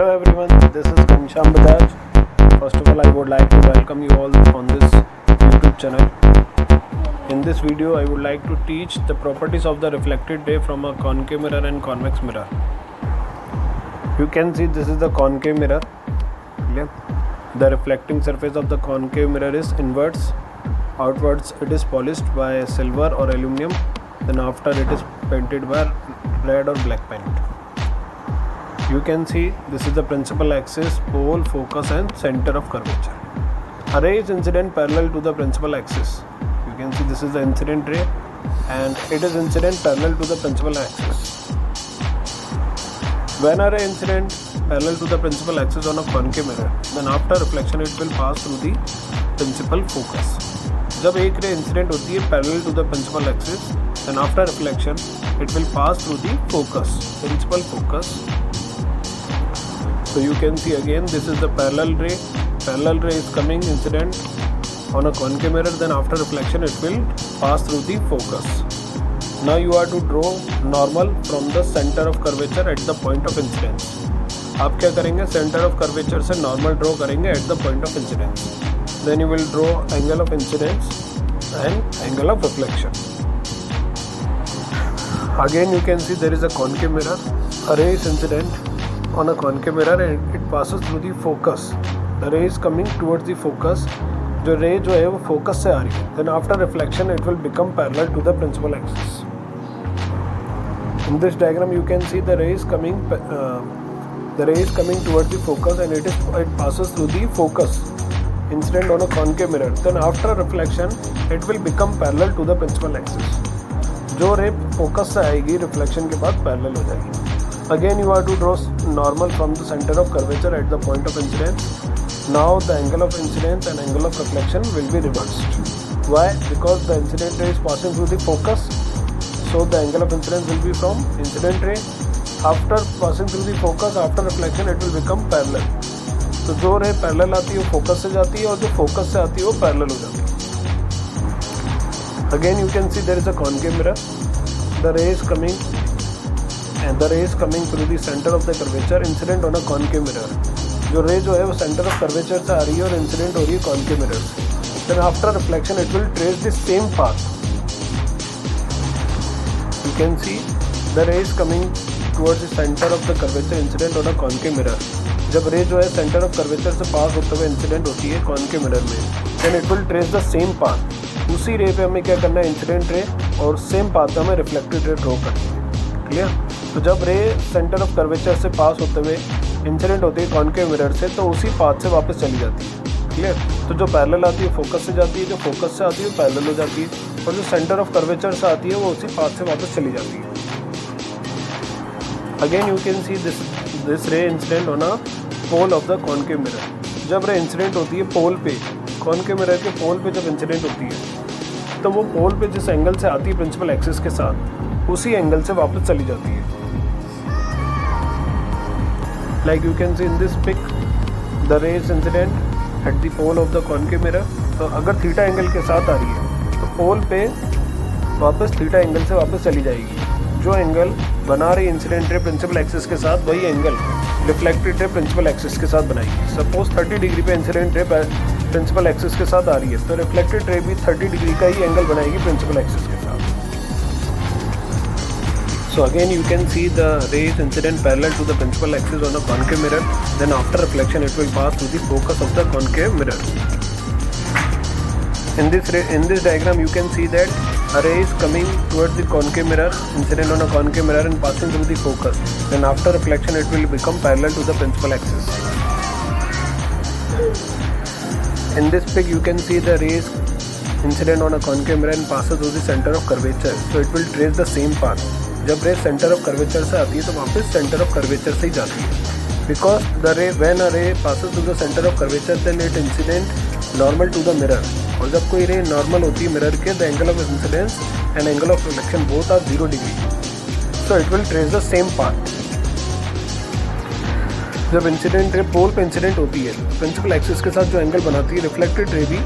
Hello everyone, this is Ghanshyam Bajaj. First of all, I would like to welcome you all on this YouTube channel. In this video, I would like to teach the properties of the reflected ray from a concave mirror and convex mirror. You can see this is the concave mirror. The reflecting surface of the concave mirror is inwards. Outwards, it is polished by silver or aluminum. Then after it is painted by red or black paint. You can see this is the principal axis, pole, focus and center of curvature. A ray is incident parallel to the principal axis. You can see this is the incident ray and it is incident parallel to the principal axis. When a ray incident parallel to the principal axis on a concave mirror, then after reflection it will pass through the principal focus. जब एक रे incident होती है parallel to the principal axis, then after reflection it will pass through the focus, principal focus. So you can see again this is the parallel ray. Parallel ray is coming incident on a concave mirror, then after reflection it will pass through the focus. Now you are to draw normal from the center of curvature at the point of incidence. आप क्या करेंगे, center of curvature से normal draw करेंगे at the point of incidence. Then you will draw angle of incidence and angle of reflection. Again you can see there is a concave mirror. A ray is incident on a concave mirror and it passes through the focus. The ray is coming towards the focus. जो ray जो है वो focus से आ रही है. Then after reflection it will become parallel to the principal axis. In this diagram you can see the ray is coming towards the focus and it passes through the focus incident on a concave mirror. Then after reflection it will become parallel to the principal axis. जो ray focus से आएगी reflection के बाद parallel हो जाएगी. Again you are to draw normal from the center of curvature at the point of incidence. Now the angle of incidence and angle of reflection will be reversed. Why? Because the incident ray is passing through the focus, so the angle of incidence will be from incident ray. After passing through the focus, after reflection it will become parallel. तो जो ray parallel आती है वो focus से जाती है और जो फोकस से आती है वो पैरेलल हो जाती है. Again you can see there is a concave mirror. The ray is coming through the center of the curvature incident on a concave mirror. जो रे जो है वो center of curvature से आ रही है और incident हो रही है concave mirror से. Then after reflection it will trace the same path. You can see the ray is coming towards the center of the curvature incident on a concave mirror. जब रे जो है सेंटर ऑफ कर्वेचर से पास होते हुए incident होती है concave mirror में, then it will trace the same path. उसी रे पे हमें क्या करना है, इंसिडेंट रे और सेम पाथ हमें रिफ्लेक्टेड रे ड्रॉ करनी है. क्लियर? तो जब रे सेंटर ऑफ कर्वेचर से पास होते हुए इंसिडेंट होती है कॉनकेव मिरर से, तो उसी पाथ से वापस चली जाती है. क्लियर? तो जो पैरेलल आती है फोकस से जाती है, जो फोकस से आती है पैरेलल हो जाती है, और जो सेंटर ऑफ कर्वेचर से आती है वो उसी पाथ से वापस चली जाती है. Again you can see this ray incident on a pole of the concave mirror. जब रे इंसिडेंट होती है पोल पे, कॉनकेव मिरर के पोल पे जब इंसिडेंट होती है, तो वो पोल पे जिस एंगल से आती है प्रिंसिपल एक्सिस के साथ, उसी एंगल से वापस चली जाती है. Like you can see in this pic the ray is incident at the pole of the concave mirror. तो अगर थीटा एंगल के साथ आ रही है तो पोल पे वापस थीटा एंगल से वापस चली जाएगी. जो एंगल बना रही इंसिडेंट रे प्रिंसिपल एक्सिस के साथ, वही angle reflected ray principal axis के साथ बनाएगी. सपोज 30 डिग्री पे इंसिडेंट रे प्रिंसिपल एक्सिस के साथ आ रही है, तो रिफ्लेक्टेड रे भी 30 डिग्री का ही एंगल बनाएगी प्रिंसिपल एक्सिस के साथ. So again you can see the ray is incident parallel to the principal axis on a concave mirror. Then after reflection it will pass through the focus of the concave mirror. In this diagram you can see that a ray is coming towards the concave mirror, incident on a concave mirror and passing through the focus. Then after reflection it will become parallel to the principal axis. In this pic you can see the ray is incident on a concave mirror and passes through the center of curvature. So it will trace the same path. जब ray center of curvature से आती है तो वापस center of curvature से ही जाती है. Because when a ray passes through the center of curvature, then it incident normal to the mirror. और जब कोई रे नॉर्मल होती है मिरर के, the angle of incidence and angle of reflection both are 0 degree. So it will trace the same path. जब incident ray pole पे incident होती है, प्रिंसिपल एक्सिस के साथ जो एंगल बनाती है, रिफ्लेक्टेड रे भी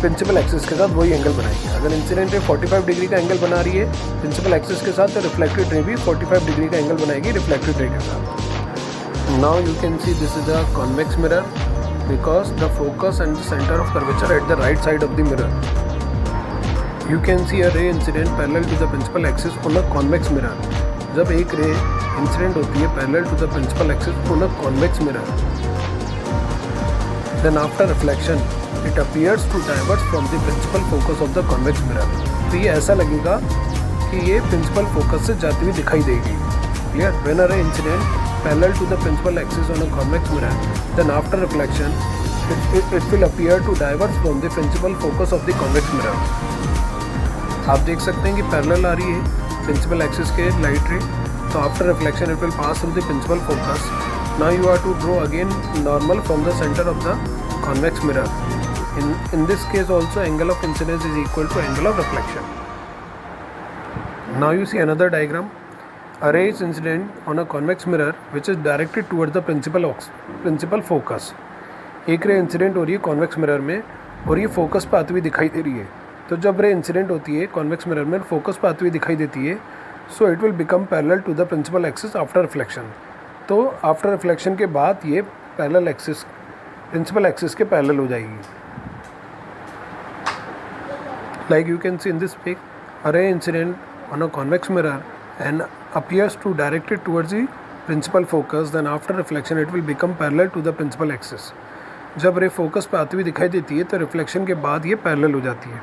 प्रिंसिपल एक्सिस के साथ वही एंगल बनाएगी. अगर इंसिडेंट रे 45 डिग्री का एंगल बना रही है प्रिंसिपल एक्सिस के साथ, तो रिफ्लेक्टेड रे भी 45 डिग्री का एंगल बनाएगी रिफ्लेक्टेड रे के साथ. Now you can see this is a convex mirror because the focus and the center of curvature at the right side of the mirror. You can see a ray incident parallel to the principal axis on a convex mirror. जब एक रे incident होती है parallel to the principal axis on a convex mirror, then after reflection it appears to divert from the principal focus of the convex mirror. तो ये ऐसा लगेगा कि ये प्रिंसिपल फोकस से जाती हुई दिखाई देगी. Clear? When a ray incident parallel to the principal axis on a convex mirror, then after reflection it will appear to divert from the principal focus of the convex mirror. आप देख सकते हैं कि पैरेलल आ रही है principal axis के light ray, तो after reflection it will pass through the principal focus. Now you are to draw again normal from the centre of the convex mirror. In this case also angle of incidence is equal to angle of reflection. Now you see another diagram. A ray is incident on a convex mirror which is directed towards the principal focus. एक ray incident हो रही है convex mirror में और ये focus पे आती हुई दिखाई दे रही है. तो जब रे इंसिडेंट होती है कॉन्वेक्स मिरर में फोकस पे आती हुई दिखाई देती है, so it will become parallel to the principal axis after reflection. तो आफ्टर रिफ्लेक्शन के बाद ये पैरेलल एक्सिस प्रिंसिपल एक्सिस के पैरेलल हो जाएगी. Like you can see in this pic, a ray incident on a convex mirror and appears to direct it towards the principal focus, then after reflection it will become parallel to the principal axis. जब रे focus पे आती हुई दिखाई देती है तो reflection के बाद ये पैरेलल हो जाती है.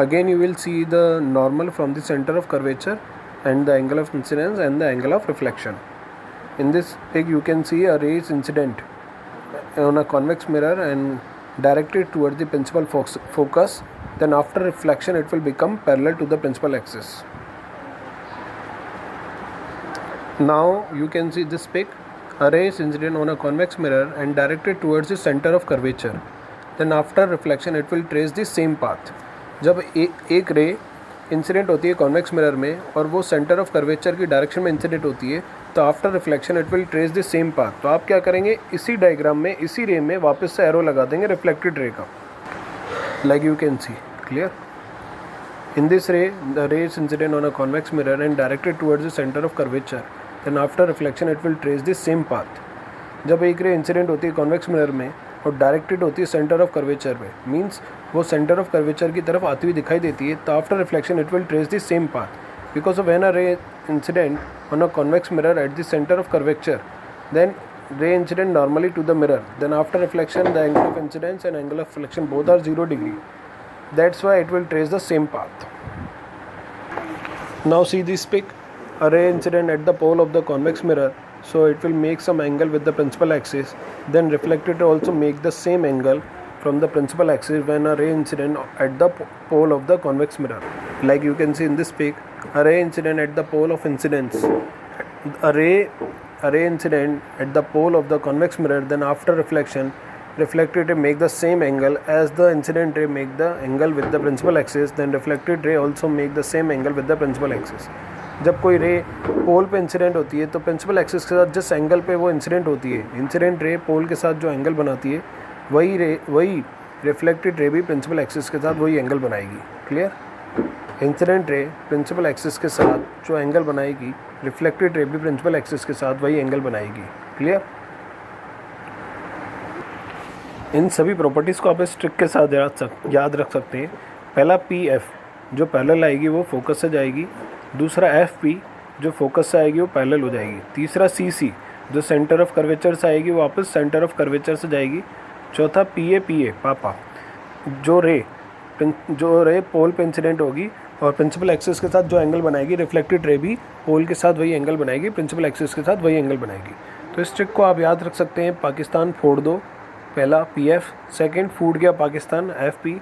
Again you will see the normal from the centre of curvature and the angle of incidence and the angle of reflection. In this pic you can see a ray is incident on a convex mirror and directed towards the principal focus, then after reflection it will become parallel to the principal axis. Now you can see this pic, a ray is incident on a convex mirror and directed towards the center of curvature, then after reflection it will trace the same path. जब एक रे incident होती है convex mirror में और वो centre of curvature की direction में इंसिडेंट होती है, तो after reflection it will trace the same path. तो आप क्या करेंगे, इसी डायग्राम में इसी रे में वापस से एरो लगा देंगे रिफ्लेक्टेड रे का, like you can see. Clear? In this ray the ray is incident on a convex mirror and directed towards the centre of curvature, then after reflection it will trace the same path. जब एक रे incident होती है convex mirror में और directed होती है centre of curvature में, मींस वो सेंटर ऑफ कर्वेचर की तरफ आती हुई दिखाई देती है, तो after reflection it will trace the same path because of when a ray incident on a convex mirror at the centre of curvature, then ray incident normally to the mirror, then after reflection the angle of incidence and angle of reflection both are 0 degree. That's why it will trace the same path. Now see this pic, a ray incident at the pole of the convex mirror, so it will make some angle with the principal axis, then reflected also make the same angle from the principal axis when a ray incident at the pole of the convex mirror. Like you can see in this pic, a ray incident at the pole of incidence, a ray incident at the pole of the convex mirror, then after reflection reflected ray make the same angle as the incident ray make the angle with the principal axis, then reflected ray also make the same angle with the principal axis. जब कोई रे pole पे incident होती है तो principal axis के साथ जिस एंगल पे वो इंसिडेंट होती है, इंसिडेंट रे पोल के साथ जो एंगल बनाती है, वही रिफ्लेक्टेड रे भी प्रिंसिपल एक्सिस के साथ वही एंगल बनाएगी. Clear? Incident ray principal axis के साथ जो एंगल बनाएगी, रिफ्लेक्टेड रे भी प्रिंसिपल एक्सिस के साथ वही एंगल बनाएगी. क्लियर? इन सभी प्रॉपर्टीज़ को आप इस ट्रिक के साथ याद रख सकते हैं. पहला PF जो पैरेलल आएगी वो फोकस से जाएगी, दूसरा FP जो फोकस से आएगी वो पैरेलल हो जाएगी, तीसरा CC जो सेंटर ऑफ कर्वेचर से आएगी वो वापस सेंटर ऑफ कर्वेचर से जाएगी, चौथा PA पापा जो रे पोल पे इंसिडेंट होगी और प्रिंसिपल एक्सिस के साथ जो एंगल बनाएगी, रिफ्लेक्टेड रे भी पोल के साथ वही एंगल बनाएगी, प्रिंसिपल एक्सिस के साथ वही एंगल बनाएगी. तो इस ट्रिक को आप याद रख सकते हैं. पाकिस्तान फोड़ दो, पहला PF, सेकंड फूट गया पाकिस्तान FP,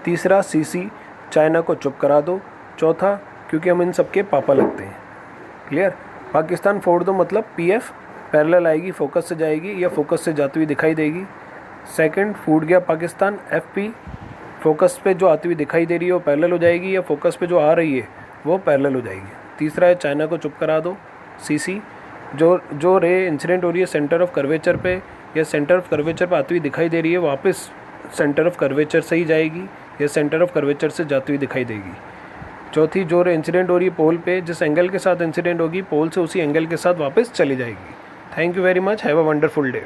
तीसरा CC चाइना को चुप करा दो, चौथा क्योंकि हम इन सबके पापा लगते हैं. क्लियर? पाकिस्तान फोड़ दो मतलब PF पैरेलल आएगी, फोकस से जाएगी या फोकस से जाती हुई दिखाई देगी. सेकंड फूट गया पाकिस्तान FP फोकस पे जो आती हुई दिखाई दे रही है वो पैरेलल हो जाएगी या फोकस पे जो आ रही है वो पैरेलल हो जाएगी. तीसरा है चाइना को चुप करा दो, CC जो रे इंसिडेंट हो रही है सेंटर ऑफ कर्वेचर पे या सेंटर ऑफ कर्वेचर पे आती हुई दिखाई दे रही है वापस सेंटर ऑफ कर्वेचर से ही जाएगी या सेंटर ऑफ कर्वेचर से जाती हुई दिखाई देगी. चौथी, जो इंसिडेंट हो रही है पोल पे, जिस एंगल के साथ इंसिडेंट होगी पोल से उसी एंगल के साथ वापस चली जाएगी। Thank you very much, have a wonderful day.